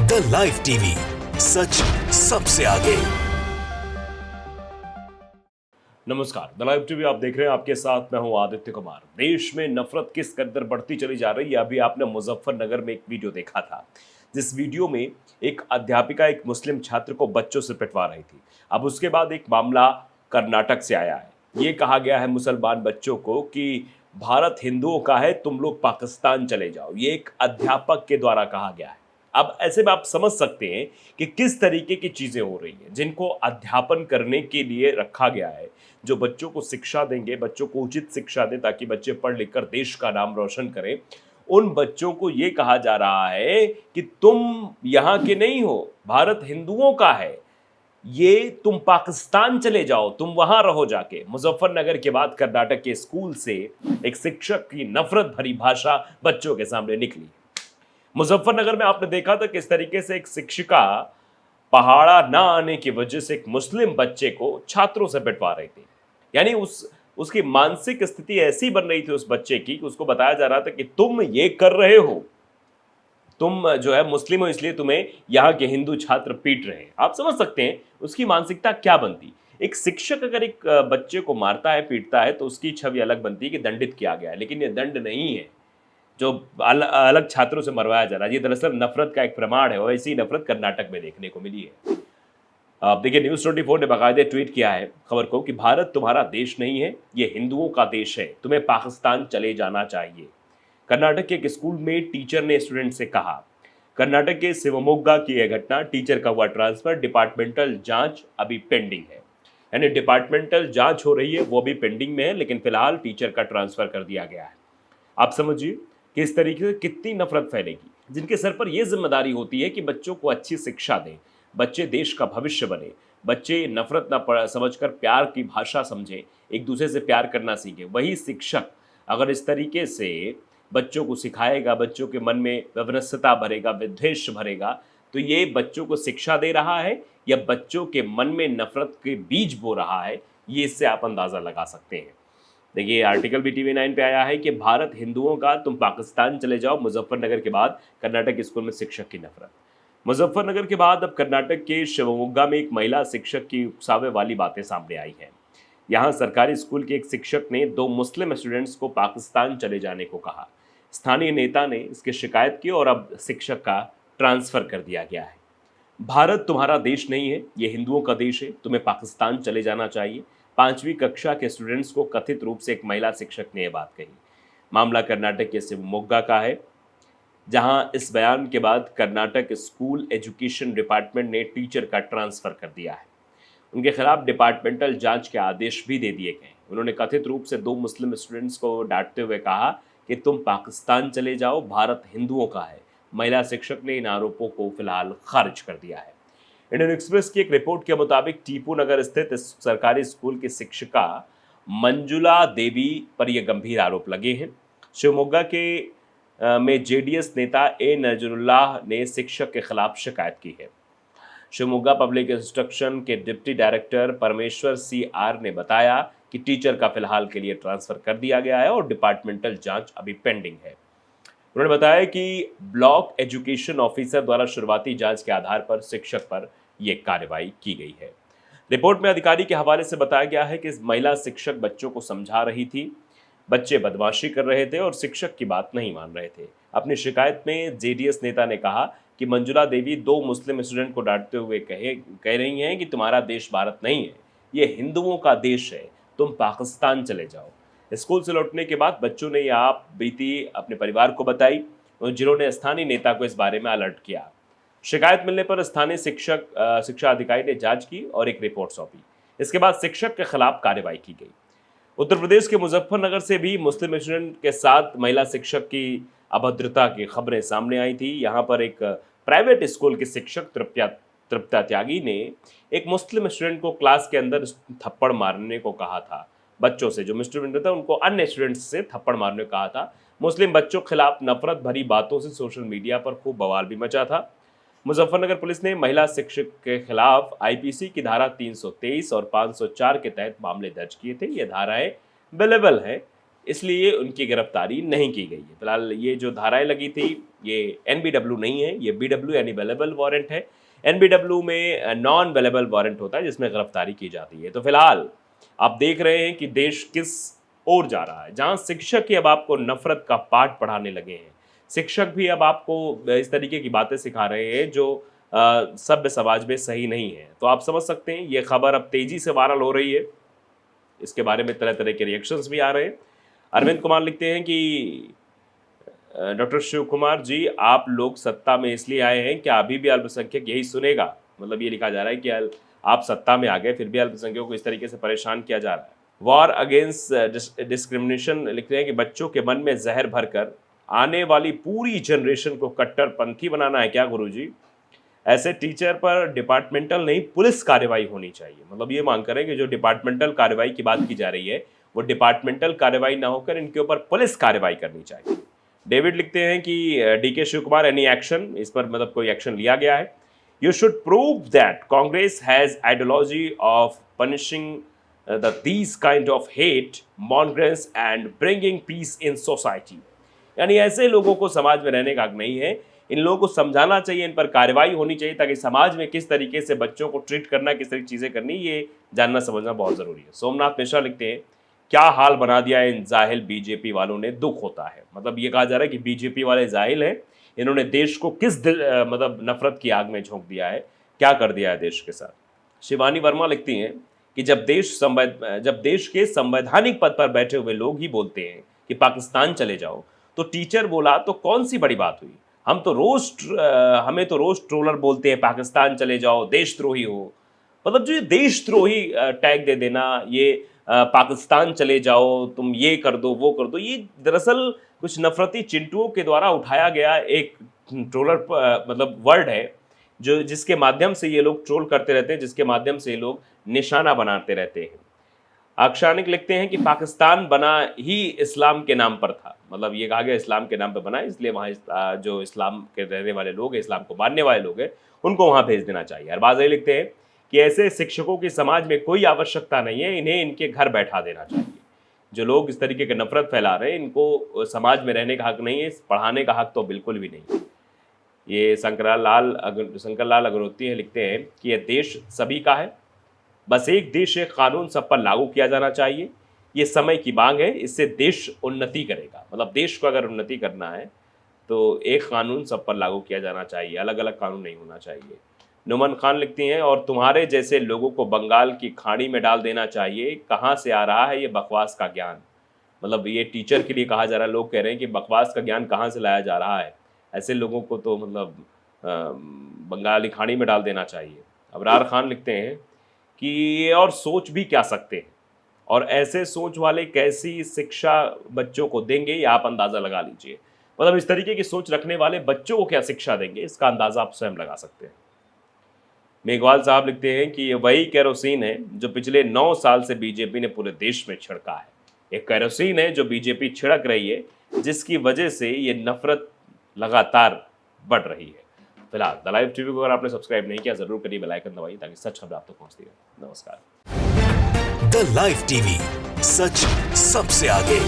The live TV, सच सबसे आगे। नमस्कार, द लाइव टीवी आप देख रहे हैं। आपके साथ मैं हूं आदित्य कुमार। देश में नफरत किस कदर बढ़ती चली जा रही है, अभी आपने मुजफ्फरनगर में एक वीडियो देखा था, जिस वीडियो में एक अध्यापिका एक मुस्लिम छात्र को बच्चों से पिटवा रही थी। अब उसके बाद एक मामला कर्नाटक से आया है। ये कहा गया है मुसलमान बच्चों को कि भारत हिंदुओं का है, तुम लोग पाकिस्तान चले जाओ। ये एक अध्यापक के द्वारा कहा गया है। अब ऐसे में आप समझ सकते हैं कि किस तरीके की चीजें हो रही हैं, जिनको अध्यापन करने के लिए रखा गया है, जो बच्चों को शिक्षा देंगे, बच्चों को उचित शिक्षा दें ताकि बच्चे पढ़ लिख कर देश का नाम रोशन करें। उन बच्चों को ये कहा जा रहा है कि तुम यहाँ के नहीं हो, भारत हिंदुओं का है, ये तुम पाकिस्तान चले जाओ, तुम वहां रहो जाके। मुजफ्फरनगर के बाद कर्नाटक के स्कूल से एक शिक्षक की नफरत भरी भाषा बच्चों के सामने निकली। मुजफ्फरनगर में आपने देखा था किस तरीके से एक शिक्षिका पहाड़ा ना आने की वजह से एक मुस्लिम बच्चे को छात्रों से पिटवा रही थी। यानी उसकी मानसिक स्थिति ऐसी बन रही थी उस बच्चे की कि उसको बताया जा रहा था कि तुम ये कर रहे हो, तुम जो है मुस्लिम हो, इसलिए तुम्हें यहाँ के हिंदू छात्र पीट रहे हैं। आप समझ सकते हैं उसकी मानसिकता क्या बनती। एक शिक्षक अगर एक बच्चे को मारता है, पीटता है, तो उसकी छवि अलग बनती है कि दंडित किया गया है, लेकिन ये दंड नहीं है जो अलग छात्रों से मरवाया जा रहा है। ये दरअसल नफरत का एक प्रमाण है और ऐसी नफरत कर्नाटक में देखने को मिली है। आप देखिए, न्यूज़ 24 ने बाकायदे ट्वीट किया है खबर को कि भारत तुम्हारा देश नहीं है, ये हिंदुओं का देश है, तुम्हें पाकिस्तान चले जाना चाहिए। कर्नाटक के एक स्कूल में टीचर ने स्टूडेंट से कहा। कर्नाटक के शिवमोग्गा की यह घटना, टीचर का हुआ ट्रांसफर, डिपार्टमेंटल जांच अभी पेंडिंग है। यानी डिपार्टमेंटल जांच हो रही है, वो भी पेंडिंग में है, लेकिन फिलहाल टीचर का ट्रांसफर कर दिया गया है। आप समझिए कि इस तरीके से कितनी नफरत फैलेगी, जिनके सर पर यह जिम्मेदारी होती है कि बच्चों को अच्छी शिक्षा दें, बच्चे देश का भविष्य बने, बच्चे नफरत ना समझकर प्यार की भाषा समझें, एक दूसरे से प्यार करना सीखें। वही शिक्षक अगर इस तरीके से बच्चों को सिखाएगा, बच्चों के मन में वैमनस्यता भरेगा, विद्वेष भरेगा, तो ये बच्चों को शिक्षा दे रहा है या बच्चों के मन में नफरत के बीज बो रहा है, ये इससे आप अंदाजा लगा सकते हैं। देखिए, आर्टिकल भी TV9 पे आया है कि भारत हिंदुओं का, तुम पाकिस्तान चले जाओ। मुजफ्फरनगर के बाद कर्नाटक स्कूल में शिक्षक की नफरत। मुजफ्फरनगर के बाद अब कर्नाटक के शिवमोग्गा में एक महिला शिक्षक की उकसावे वाली बातें सामने आई हैं। यहाँ सरकारी स्कूल के एक शिक्षक ने 2 मुस्लिम स्टूडेंट्स को पाकिस्तान चले जाने को कहा। स्थानीय नेता ने इसकी शिकायत की और अब शिक्षक का ट्रांसफर कर दिया गया है। भारत तुम्हारा देश नहीं है, ये हिंदुओं का देश है, तुम्हें पाकिस्तान चले जाना चाहिए। 5वीं कक्षा के स्टूडेंट्स को कथित रूप से एक महिला शिक्षक ने यह बात कही। मामला कर्नाटक के शिवमोग्गा का है, जहां इस बयान के बाद कर्नाटक स्कूल एजुकेशन डिपार्टमेंट ने टीचर का ट्रांसफर कर दिया है। उनके खिलाफ डिपार्टमेंटल जांच के आदेश भी दे दिए गए। उन्होंने कथित रूप से 2 मुस्लिम स्टूडेंट्स को डांटते हुए कहा कि तुम पाकिस्तान चले जाओ, भारत हिंदुओं का है। महिला शिक्षक ने इन आरोपों को फिलहाल खारिज कर दिया है। इंडियन एक्सप्रेस की एक रिपोर्ट के मुताबिक टीपू नगर स्थित इस सरकारी स्कूल की शिक्षिका मंजुला देवी पर यह गंभीर आरोप लगे हैं। शिवमोग्गा के में जेडीएस नेता ए नजरुल्लाह ने शिक्षक के खिलाफ शिकायत की है। शिवमोग्गा पब्लिक इंस्ट्रक्शन के डिप्टी डायरेक्टर परमेश्वर CR ने बताया कि टीचर का फिलहाल के लिए ट्रांसफर कर दिया गया है और डिपार्टमेंटल जांच अभी पेंडिंग है। उन्होंने बताया कि ब्लॉक एजुकेशन ऑफिसर द्वारा शुरुआती जांच के आधार पर शिक्षक पर यह कार्रवाई की गई है। रिपोर्ट में अधिकारी के हवाले से बताया गया है कि इस महिला शिक्षक बच्चों को समझा रही थी, बच्चे बदमाशी कर रहे थे और शिक्षक की बात नहीं मान रहे थे। अपनी शिकायत में जेडीएस नेता ने कहा कि मंजुला देवी 2 मुस्लिम स्टूडेंट को डांटते हुए कह रही हैं कि तुम्हारा देश भारत नहीं है, ये हिंदुओं का देश है, तुम पाकिस्तान चले जाओ। स्कूल से लौटने के बाद बच्चों ने यह आप बीती अपने परिवार को बताई, जिन्होंने स्थानीय नेता को इस बारे में अलर्ट किया। शिकायत मिलने पर स्थानीय शिक्षा अधिकारी ने जांच की और एक रिपोर्ट सौंपी। इसके बाद शिक्षक के खिलाफ कार्रवाई की गई। उत्तर प्रदेश के मुजफ्फरनगर से भी मुस्लिम स्टूडेंट के साथ महिला शिक्षक की अभद्रता की खबरें सामने आई थी। यहाँ पर एक प्राइवेट स्कूल के शिक्षक तृप्ता त्यागी ने एक मुस्लिम स्टूडेंट को क्लास के अंदर थप्पड़ मारने को कहा था। बच्चों से, जो स्टूडेंट था उनको अन्य स्टूडेंट्स से थप्पड़ मारने को कहा था। मुस्लिम बच्चों के खिलाफ नफरत भरी बातों से सोशल मीडिया पर खूब बवाल भी मचा था। मुजफ्फरनगर पुलिस ने महिला शिक्षक के खिलाफ आईपीसी की धारा 323 और 504 के तहत मामले दर्ज किए थे। ये धाराएं अवेलेबल हैं, इसलिए उनकी गिरफ्तारी नहीं की गई है। फिलहाल ये जो धाराएं लगी थी ये NBW नहीं है, ये BW यानी वेलेबल वारंट है। NBW में नॉन वेलेबल वारंट होता है जिसमें गिरफ्तारी की जाती है। तो फिलहाल आप देख रहे हैं कि देश किस ओर जा रहा है, जहां शिक्षक ही अब आपको नफरत का पाठ पढ़ाने लगे हैं। शिक्षक भी अब आपको इस तरीके की बातें सिखा रहे हैं जो सभ्य समाज में सही नहीं है। तो आप समझ सकते हैं ये खबर अब तेजी से वायरल हो रही है, इसके बारे में तरह तरह के रिएक्शंस भी आ रहे हैं। अरविंद कुमार लिखते हैं कि डॉक्टर शिव कुमार जी, आप लोग सत्ता में इसलिए आए हैं क्या अभी भी अल्पसंख्यक यही सुनेगा? मतलब ये लिखा जा रहा है कि आप सत्ता में आ गए फिर भी अल्पसंख्यकों को इस तरीके से परेशान किया जा रहा है। वॉर अगेंस्ट डिस्क्रिमिनेशन लिखते हैं कि बच्चों के मन में जहर भरकर आने वाली पूरी जनरेशन को कट्टरपंथी बनाना है क्या गुरुजी? ऐसे टीचर पर डिपार्टमेंटल नहीं पुलिस कार्रवाई होनी चाहिए। मतलब ये मांग करें कि जो डिपार्टमेंटल कार्रवाई की बात की जा रही है वो डिपार्टमेंटल कार्रवाई ना होकर इनके ऊपर पुलिस कार्रवाई करनी चाहिए। डेविड लिखते हैं कि DK Shiv Kumar, any action? इस पर मतलब कोई एक्शन लिया गया है? You should prove that Congress has ideology of punishing these kind of hate mongers and bringing peace in society। यानी ऐसे लोगों को समाज में रहने का हक नहीं है। इन लोगों को समझाना चाहिए, इन पर कार्रवाई होनी चाहिए ताकि समाज में किस तरीके से बच्चों को ट्रीट करना, किस तरह की चीज़ें करनी, ये जानना समझना बहुत ज़रूरी है। सोमनाथ मिश्रा लिखते हैं क्या हाल बना दिया इन जाहिल BJP वालों ने, दुख होता है। मतलब ये कहा जा रहा है कि BJP वाले जाहिल हैं, इन्होंने देश को किस मतलब नफरत की आग में झोंक दिया है, क्या कर दिया है देश के साथ। शिवानी वर्मा लिखती हैं कि जब देश के संवैधानिक पद पर बैठे हुए लोग ही बोलते हैं कि पाकिस्तान चले जाओ, तो टीचर बोला तो कौन सी बड़ी बात हुई? हमें तो रोज ट्रोलर बोलते हैं पाकिस्तान चले जाओ, देशद्रोही हो। मतलब जो ये देशद्रोही टैग दे देना, ये पाकिस्तान चले जाओ, तुम ये कर दो वो कर दो, ये दरअसल कुछ नफरती चिंटुओं के द्वारा उठाया गया एक ट्रोलर मतलब वर्ड है जो जिसके माध्यम से ये लोग ट्रोल करते रहते हैं, जिसके माध्यम से ये लोग निशाना बनाते रहते हैं। अक्षानिक लिखते हैं कि पाकिस्तान बना ही इस्लाम के नाम पर था। मतलब ये कहा गया इस्लाम के नाम पर बना, इसलिए वहाँ जो इस्लाम के रहने वाले लोग हैं, इस्लाम को मानने वाले लोग हैं, उनको वहाँ भेज देना चाहिए। अरबाज अली लिखते हैं कि ऐसे शिक्षकों की समाज में कोई आवश्यकता नहीं है, इन्हें इनके घर बैठा देना चाहिए। जो लोग इस तरीके की नफरत फैला रहे हैं, इनको समाज में रहने का हक नहीं है, पढ़ाने का हक तो बिल्कुल भी नहीं है। ये शंकर लाल अग्रहोत्री लिखते हैं कि यह देश सभी का है, बस एक देश एक कानून सब पर लागू किया जाना चाहिए। ये समय की मांग है, इससे देश उन्नति करेगा। मतलब देश को अगर उन्नति करना है तो एक कानून सब पर लागू किया जाना चाहिए, अलग अलग कानून नहीं होना चाहिए। नुमान खान लिखती हैं और तुम्हारे जैसे लोगों को बंगाल की खाड़ी में डाल देना चाहिए। कहाँ से आ रहा है ये बकवास का ज्ञान? मतलब ये टीचर के लिए कहा जा रहा है, लोग कह रहे हैं कि बकवास का ज्ञान कहाँ से लाया जा रहा है, ऐसे लोगों को तो मतलब बंगाली खाड़ी में डाल देना चाहिए। अबरार खान लिखते हैं कि ये और सोच भी क्या सकते हैं, और ऐसे सोच वाले कैसी शिक्षा बच्चों को देंगे ये आप अंदाज़ा लगा लीजिए। मतलब इस तरीके की सोच रखने वाले बच्चों को क्या शिक्षा देंगे, इसका अंदाज़ा आप स्वयं लगा सकते हैं। मेघवाल साहब लिखते हैं कि ये वही केरोसिन है जो पिछले 9 साल से बीजेपी ने पूरे देश में छिड़का है। एक केरोसिन है जो बीजेपी छिड़क रही है, जिसकी वजह से ये नफरत लगातार बढ़ रही है। फिलहाल द लाइव टीवी को अगर आपने सब्सक्राइब नहीं किया जरूर करिए, बेल आइकन दबाइए ताकि सच खबर आप तक पहुंचती रहे। नमस्कार। द लाइव टीवी, सच सबसे आगे।